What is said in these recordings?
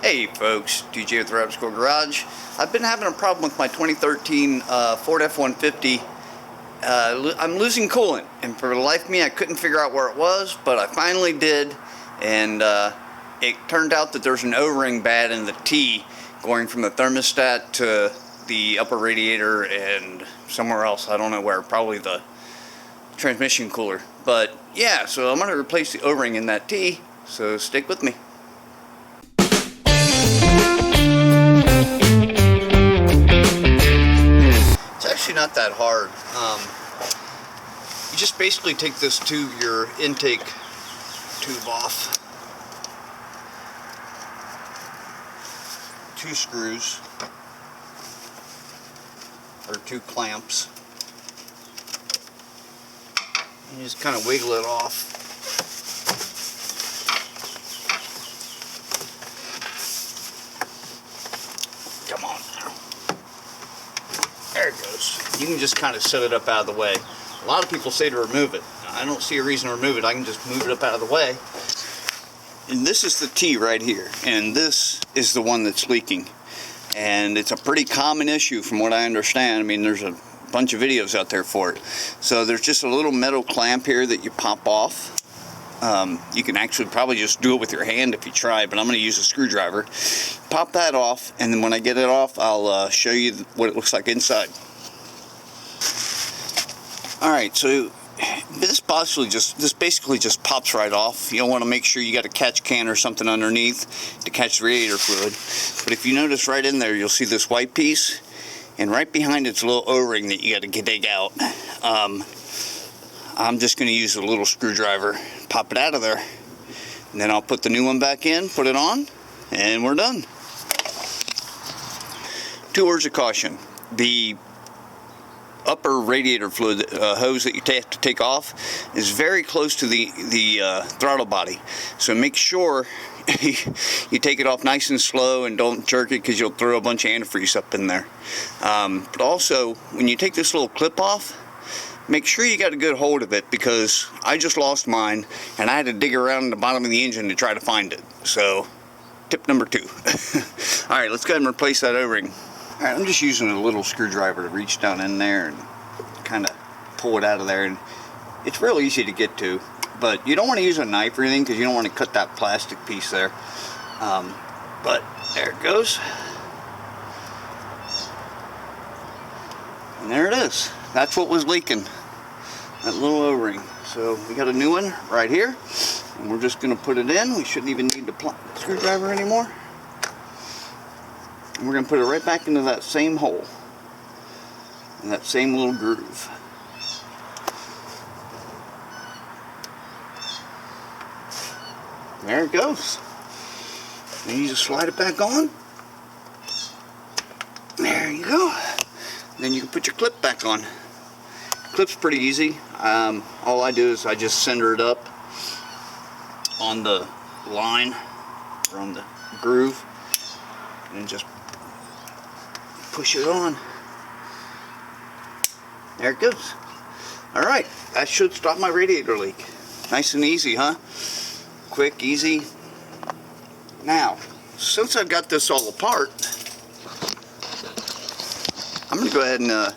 Hey folks, DJ with the Rabbit Squirrel Garage. I've been having a problem with my 2013 Ford F150. I'm losing coolant, and for the life of me I couldn't figure out where it was, but I finally did, and it turned out that there's an O-ring bad in the T going from the thermostat to the upper radiator and somewhere else. I don't know where, probably the transmission cooler. But yeah, so I'm going to replace the O-ring in that T, so stick with me. Not that hard. You just basically take this tube, your intake tube off. 2 screws or 2 clamps. And you just kind of wiggle it off. Come on now. There it goes. You can just kind of set it up out of the way. A lot of people say to remove it. I don't see a reason to remove it. I can just move it up out of the way. And this is the T right here. And this is the one that's leaking. And it's a pretty common issue from what I understand. I mean, there's a bunch of videos out there for it. So there's just a little metal clamp here that you pop off. You can actually probably just do it with your hand if you try, but I'm going to use a screwdriver. Pop that off, and then when I get it off, I'll show you what it looks like inside. Alright, so this basically just pops right off. You'll want to make sure you got a catch can or something underneath to catch the radiator fluid. But if you notice right in there, you'll see this white piece, and right behind it's a little O-ring that you got to dig out. I'm just going to use a little screwdriver, pop it out of there, and then I'll put the new one back in, put it on, and we're done. 2 words of caution. The upper radiator fluid hose that you have to take off is very close to the throttle body, so make sure you take it off nice and slow and don't jerk it, because you'll throw a bunch of antifreeze up in there. But also, when you take this little clip off, make sure you got a good hold of it, because I just lost mine and I had to dig around in the bottom of the engine to try to find it. So tip number 2. Alright, let's go ahead and replace that O-ring. Alright, I'm just using a little screwdriver to reach down in there and kind of pull it out of there. And it's real easy to get to, but you don't want to use a knife or anything, because you don't want to cut that plastic piece there. But there it goes. And there it is. That's what was leaking, that little O-ring. So we got a new one right here, and we're just going to put it in. We shouldn't even need the screwdriver anymore. And we're going to put it right back into that same hole, in that same little groove. There it goes. And you just slide it back on. There you go. Then you can put your clip back on. Clip's pretty easy. All I do is I just center it up on the line, or on the groove, and just push it on. There it goes. Alright, that should stop my radiator leak. Nice and easy, huh? Quick, easy. Now, since I've got this all apart, I'm going to go ahead and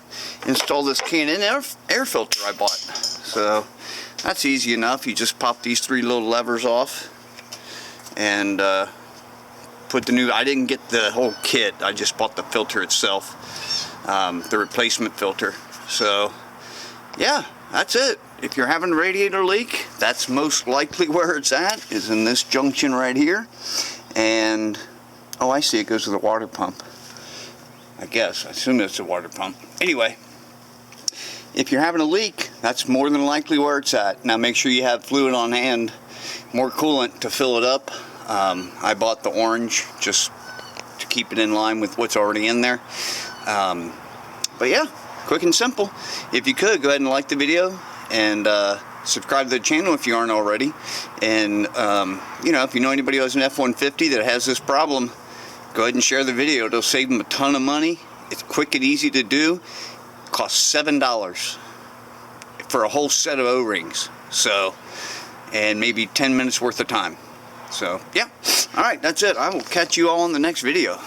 install this Canon air filter I bought. So that's easy enough. You just pop these 3 little levers off and put the new, I didn't get the whole kit, I just bought the filter itself, the replacement filter. So yeah, that's it. If you're having a radiator leak, that's most likely where it's at, is in this junction right here. And oh, I see, it goes to the water pump. I guess. I assume it's a water pump. Anyway, if you're having a leak, that's more than likely where it's at. Now make sure you have fluid on hand, more coolant to fill it up. I bought the orange just to keep it in line with what's already in there. But yeah, quick and simple. If you could, go ahead and like the video and subscribe to the channel if you aren't already. And you know, if you know anybody who has an F150 that has this problem, go ahead and share the video. It'll save them a ton of money. It's quick and easy to do. It costs $7 for a whole set of O-rings. So, and maybe 10 minutes worth of time. So, yeah. Alright, that's it. I will catch you all in the next video.